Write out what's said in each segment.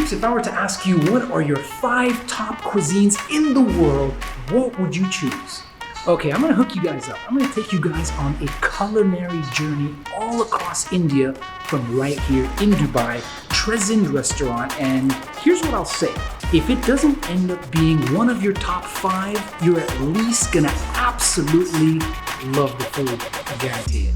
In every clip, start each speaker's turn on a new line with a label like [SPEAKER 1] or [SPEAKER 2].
[SPEAKER 1] Peeps, if I were to ask you what are your 5 top cuisines in the world, what would you choose? Okay, I'm gonna hook you guys up. I'm gonna take you guys on a culinary journey all across India from right here in Dubai, Tresind restaurant, and here's what I'll say. If it doesn't end up being one of your top 5, you're at least gonna absolutely love the food, I guarantee it.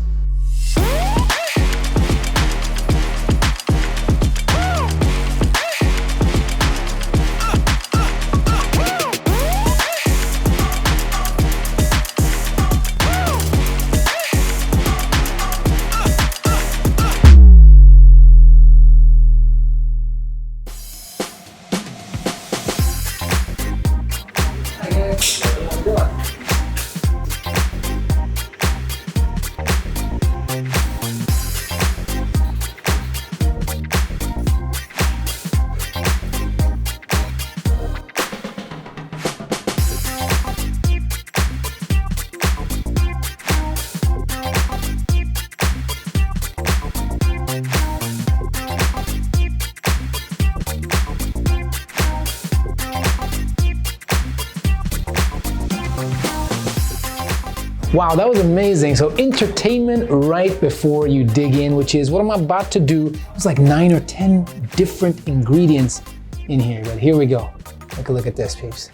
[SPEAKER 1] Wow, that was amazing. So entertainment right before you dig in, which is what I'm about to do. There's like 9 or 10 different ingredients in here, but here we go. Take a look at this, peeps.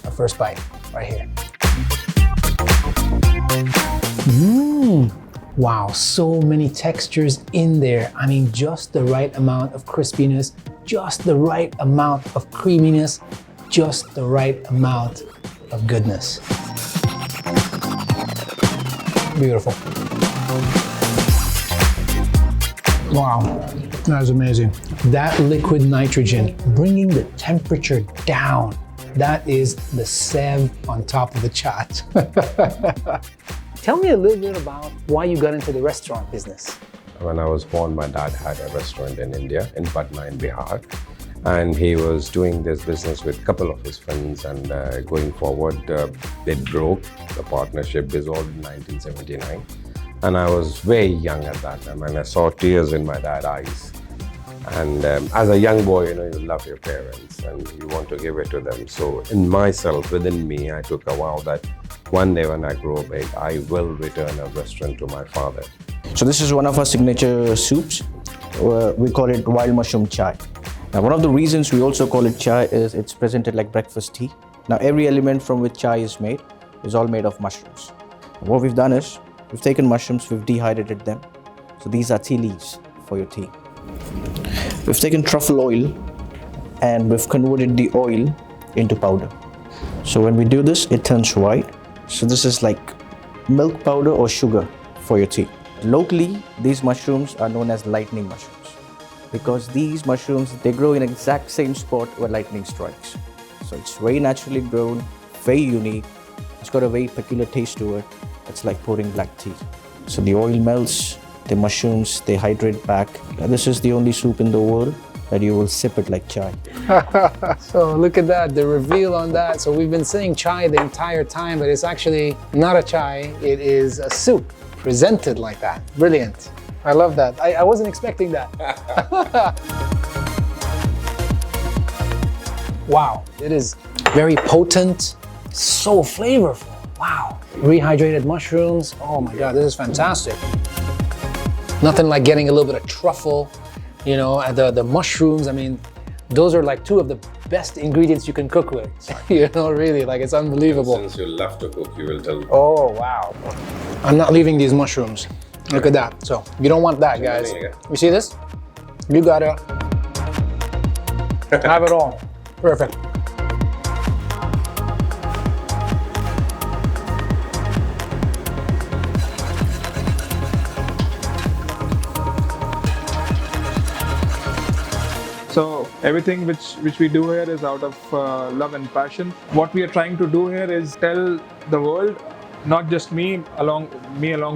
[SPEAKER 1] Our first bite, right here. Wow, so many textures in there. I mean, just the right amount of crispiness, just the right amount of creaminess, just the right amount of goodness. Beautiful. Wow, that is amazing. That liquid nitrogen, bringing the temperature down. That is the sev on top of the chat. Tell me a little bit about why you got into the restaurant business.
[SPEAKER 2] When I was born, my dad had a restaurant in India, in Patna, in Bihar. And he was doing this business with a couple of his friends, and going forward, it broke. The partnership dissolved in 1979. And I was very young at that time, and I saw tears in my dad's eyes. And as a young boy, you know, you love your parents and you want to give it to them. So in myself, within me, I took a vow that one day when I grow big, I will return a restaurant to my father.
[SPEAKER 3] So this is one of our signature soups. We call it wild mushroom chai. Now, one of the reasons we also call it chai is it's presented like breakfast tea. Now, every element from which chai is made is all made of mushrooms. And what we've done is, we've taken mushrooms, we've dehydrated them. So these are tea leaves for your tea. We've taken truffle oil and we've converted the oil into powder. So when we do this, it turns white. So this is like milk powder or sugar for your tea. Locally, these mushrooms are known as lightning mushrooms, because these mushrooms, they grow in exact same spot where lightning strikes. So it's very naturally grown, very unique. It's got a very peculiar taste to it. It's like pouring black tea. So the oil melts, the mushrooms, they hydrate back. And this is the only soup in the world that you will sip it like chai.
[SPEAKER 1] So look at that, the reveal on that. So we've been saying chai the entire time, but it's actually not a chai, it is a soup presented like that. Brilliant. I love that. I wasn't expecting that. Wow, it is very potent, so flavorful. Wow. Rehydrated mushrooms. Oh my God, this is fantastic. Nothing like getting a little bit of truffle, you know, and the mushrooms. I mean, those are like 2 of the best ingredients you can cook with. You know, really, like it's unbelievable.
[SPEAKER 2] Since you love to cook, you will tell me.
[SPEAKER 1] Oh, wow. I'm not leaving these mushrooms. Look at that. So you don't want that, guys. You see this? You gotta have it all. Perfect.
[SPEAKER 4] So everything which we do here is out of love and passion. What we are trying to do here is tell the world, not just me along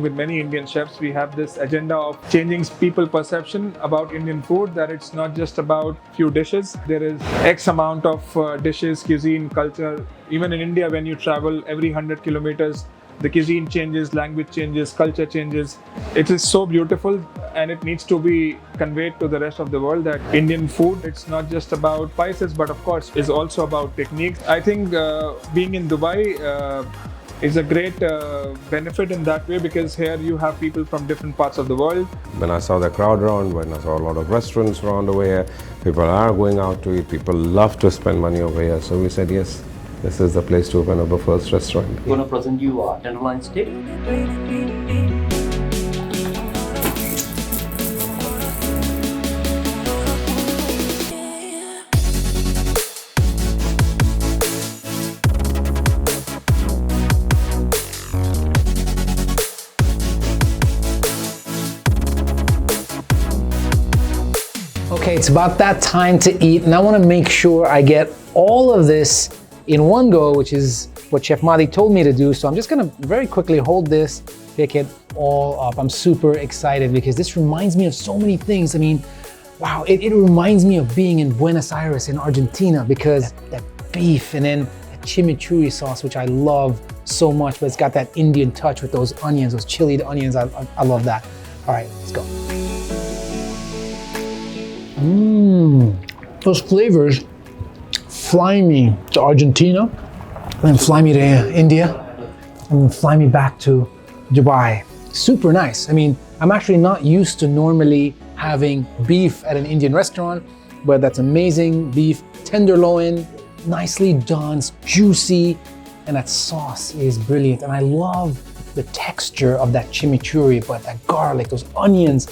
[SPEAKER 4] with many Indian chefs, we have this agenda of changing people's perception about Indian food, that it's not just about few dishes. There is X amount of dishes, cuisine, culture. Even in India, when you travel every 100 kilometers, the cuisine changes, language changes, culture changes. It is so beautiful, and it needs to be conveyed to the rest of the world that Indian food, it's not just about spices, but of course is also about techniques. I think being in Dubai is a great benefit in that way, because here you have people from different parts of the world.
[SPEAKER 2] When I saw the crowd around, when I saw a lot of restaurants around over here, people are going out to eat, people love to spend money over here. So we said, yes, this is the place to open up a first restaurant.
[SPEAKER 5] I'm going to present you a tenderloin steak.
[SPEAKER 1] Okay, it's about that time to eat, and I want to make sure I get all of this in one go, which is what Chef Mahdi told me to do. So I'm just gonna very quickly hold this, pick it all up. I'm super excited because this reminds me of so many things. I mean, wow, it reminds me of being in Buenos Aires in Argentina, because that beef and then that chimichurri sauce, which I love so much, but it's got that Indian touch with those onions, those chilied onions. I love that. All right, let's go. Those flavors fly me to Argentina, and then fly me to India, and then fly me back to Dubai. Super nice. I mean, I'm actually not used to normally having beef at an Indian restaurant, but that's amazing beef, tenderloin, nicely done, it's juicy, and that sauce is brilliant. And I love the texture of that chimichurri, but that garlic, those onions,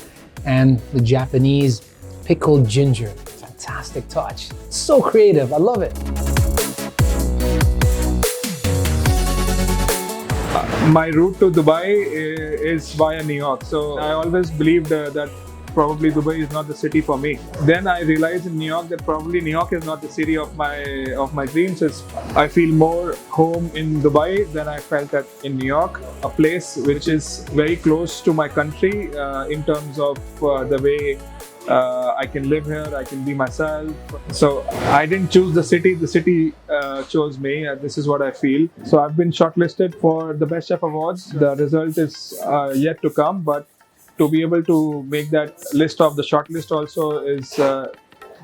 [SPEAKER 1] and the Japanese pickled ginger. Fantastic touch. So creative, I love it.
[SPEAKER 4] My route to Dubai is via New York. So I always believed that probably Dubai is not the city for me. Then I realized in New York that probably New York is not the city of my dreams. I feel more home in Dubai than I felt in New York, a place which is very close to my country in terms of the way I can live here, I can be myself. So I didn't choose the city chose me. This is what I feel. So I've been shortlisted for the Best Chef Awards. The result is yet to come, but to be able to make that list of the shortlist also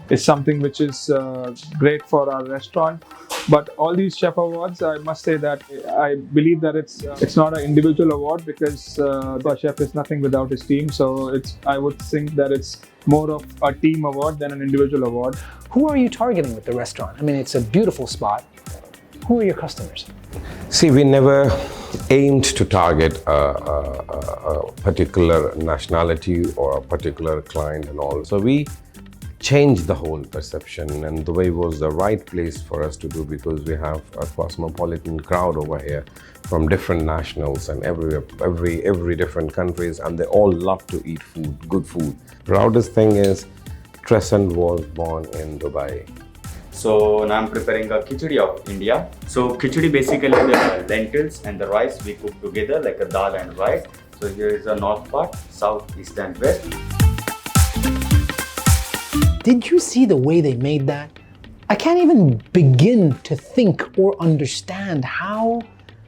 [SPEAKER 4] is something which is great for our restaurant. But all these chef awards, I must say that I believe that it's not an individual award, because a chef is nothing without his team. So I would think that it's more of a team award than an individual award.
[SPEAKER 1] Who are you targeting with the restaurant? I mean, it's a beautiful spot. Who are your customers?
[SPEAKER 2] See, we never aimed to target a particular nationality or a particular client and all. So we changed the whole perception, and Dubai was the right place for us to do, because we have a cosmopolitan crowd over here from different nationals and every different countries, and they all love to eat food, good food. Proudest thing is Tresind was born in Dubai.
[SPEAKER 5] So now I'm preparing a khichdi of India. So khichdi basically the lentils and the rice we cook together like a dal and rice. So here is the north part, south, east and west.
[SPEAKER 1] Did you see the way they made that? I can't even begin to think or understand how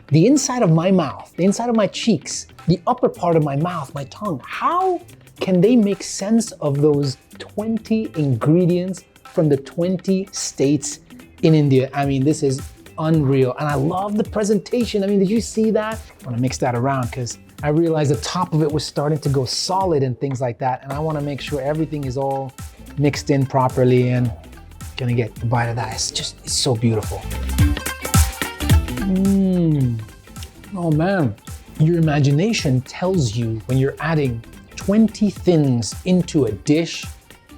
[SPEAKER 1] the inside of my mouth, the inside of my cheeks, the upper part of my mouth, my tongue, how can they make sense of those 20 ingredients from the 20 states in India? I mean, this is unreal. And I love the presentation. I mean, did you see that? I want to mix that around because I realized the top of it was starting to go solid and things like that. And I want to make sure everything is all mixed in properly, and gonna get a bite of that. It's so beautiful. Oh man, your imagination tells you when you're adding 20 things into a dish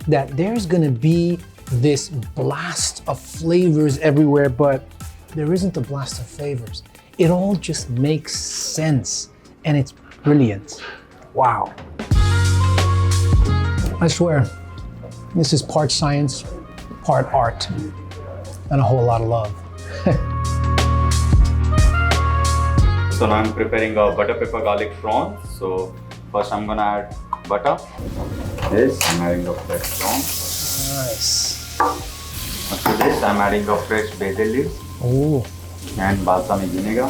[SPEAKER 1] that there's gonna be this blast of flavors everywhere, but there isn't a blast of flavors. It all just makes sense, and it's brilliant. Wow. I swear, this is part science, part art, and a whole lot of love.
[SPEAKER 5] So now I'm preparing a butter pepper garlic prawns. So first I'm gonna add butter. This I'm adding a fresh prawn.
[SPEAKER 1] Nice.
[SPEAKER 5] After this I'm adding a fresh basil leaves
[SPEAKER 1] Oh,
[SPEAKER 5] and balsamic vinegar.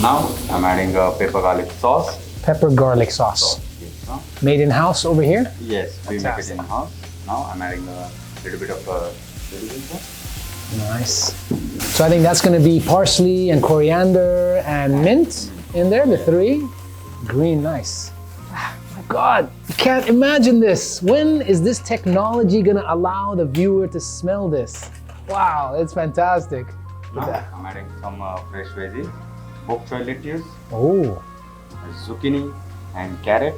[SPEAKER 5] Now I'm adding a pepper garlic sauce.
[SPEAKER 1] pepper garlic sauce. made in-house over here?
[SPEAKER 5] Yes, we make it
[SPEAKER 1] Fantastic.
[SPEAKER 5] in house. Now I'm adding a little bit of citizens.
[SPEAKER 1] Nice. So I think that's gonna be parsley and coriander and mint in there, the three. Green, nice. Ah, my God, I can't imagine this. When is this technology gonna allow the viewer to smell this? Wow, it's fantastic.
[SPEAKER 5] Now I'm adding some fresh veggies, bok choy lettuce,
[SPEAKER 1] Oh,
[SPEAKER 5] zucchini, and carrot.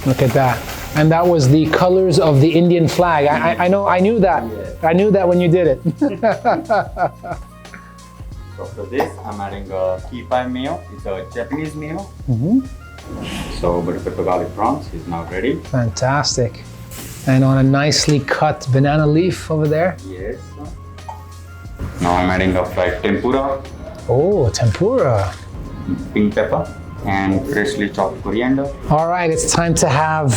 [SPEAKER 1] look at that. And that was the colors of the Indian flag. I know, I knew that.
[SPEAKER 5] Yes.
[SPEAKER 1] I knew that when you did it.
[SPEAKER 5] So after this, I'm adding key pie mayo. It's a Japanese mayo. So butter pepper garlic prawns is now ready.
[SPEAKER 1] Fantastic. And on a nicely cut banana leaf over there.
[SPEAKER 5] Yes. Now I'm adding a fried tempura,
[SPEAKER 1] Oh, tempura.
[SPEAKER 5] pink pepper, and freshly chopped coriander.
[SPEAKER 1] All right, it's time to have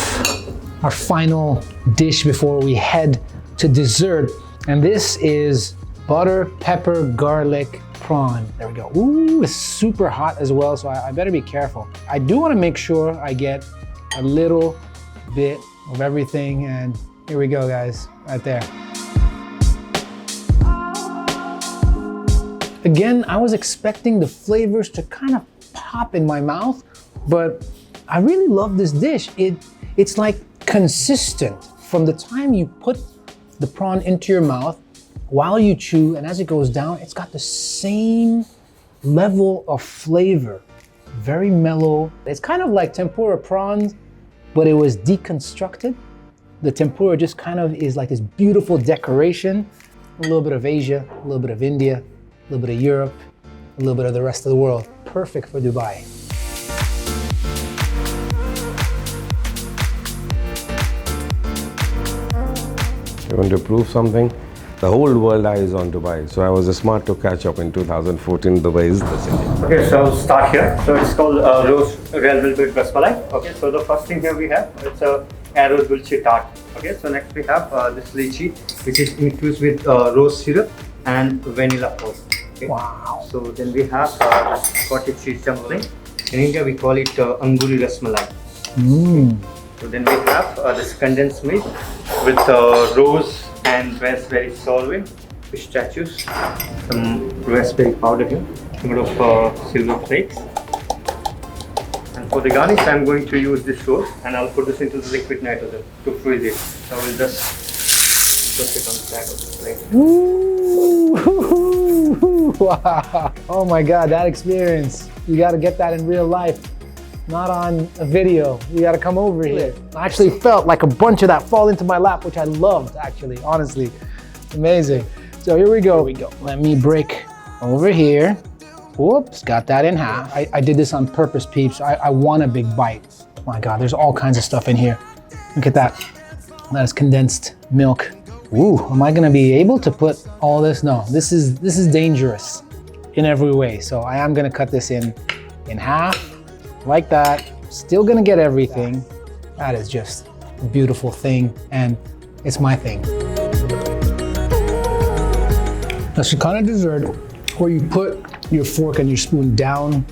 [SPEAKER 1] our final dish before we head to dessert. And this is butter, pepper, garlic, prawn. There we go. Ooh, it's super hot as well, so I better be careful. I do want to make sure I get a little bit of everything, and here we go, guys, right there. Again, I was expecting the flavors to kind of pop in my mouth, but I really love this dish. It's like consistent from the time you put the prawn into your mouth while you chew, and as it goes down, it's got the same level of flavor. Very mellow. It's kind of like tempura prawns, but it was deconstructed. The tempura just kind of is like this beautiful decoration. A little bit of Asia, a little bit of India, a little bit of Europe, a little bit of the rest of the world. Perfect for Dubai.
[SPEAKER 2] You want to prove something? The whole world eye is on Dubai. So I was smart to catch up in 2014. Dubai is the city.
[SPEAKER 5] Okay, so I'll start here. So it's called roast red velvet rasmalai. Okay, so the first thing here we have, it's a arroz dulce tart. Okay, so next we have this lychee, which is infused with rose syrup and vanilla pulp. Okay.
[SPEAKER 1] Wow.
[SPEAKER 5] So then we have cottage cheese dumpling. In India we call it anguri rasmalai. So then we have this condensed milk with rose and raspberry sorbet, pistachios, some raspberry powder here, a bit of silver flakes. And for the garnish, I'm going to use this roast, and I'll put this into the liquid nitrogen to freeze it. So I will just put it on the side of the plate.
[SPEAKER 1] Ooh, wow. Oh my God, that experience. You got to get that in real life, not on a video. You got to come over here. I actually felt like a bunch of that fall into my lap, which I loved, actually, honestly. Amazing. So here we go. Let me break over here. Whoops, got that in half. I did this on purpose, peeps. I want a big bite. My God, there's all kinds of stuff in here. Look at that. That is condensed milk. Ooh, am I gonna be able to put all this? No, this is dangerous in every way. So I am gonna cut this in half, like that. Still gonna get everything. That is just a beautiful thing, and it's my thing. That's the kind of dessert where you put your fork and your spoon down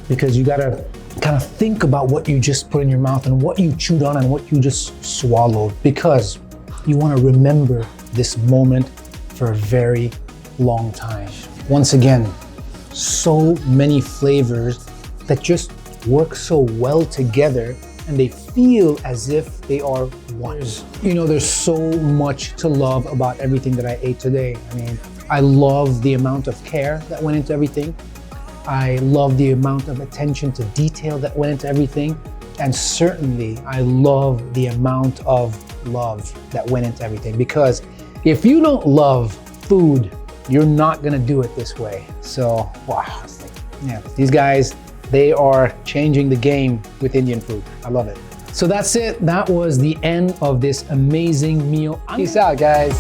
[SPEAKER 1] because you gotta kind of think about what you just put in your mouth and what you chewed on and what you just swallowed, because you want to remember this moment for a very long time. Once again, so many flavors that just work so well together, and they feel as if they are one. You know, there's so much to love about everything that I ate today. I mean, I love the amount of care that went into everything. I love the amount of attention to detail that went into everything. And certainly, I love the amount of love that went into everything. Because if you don't love food, you're not gonna do it this way. So, wow. Yeah, these guys, they are changing the game with Indian food. I love it. So that's it. That was the end of this amazing meal. Peace out, guys.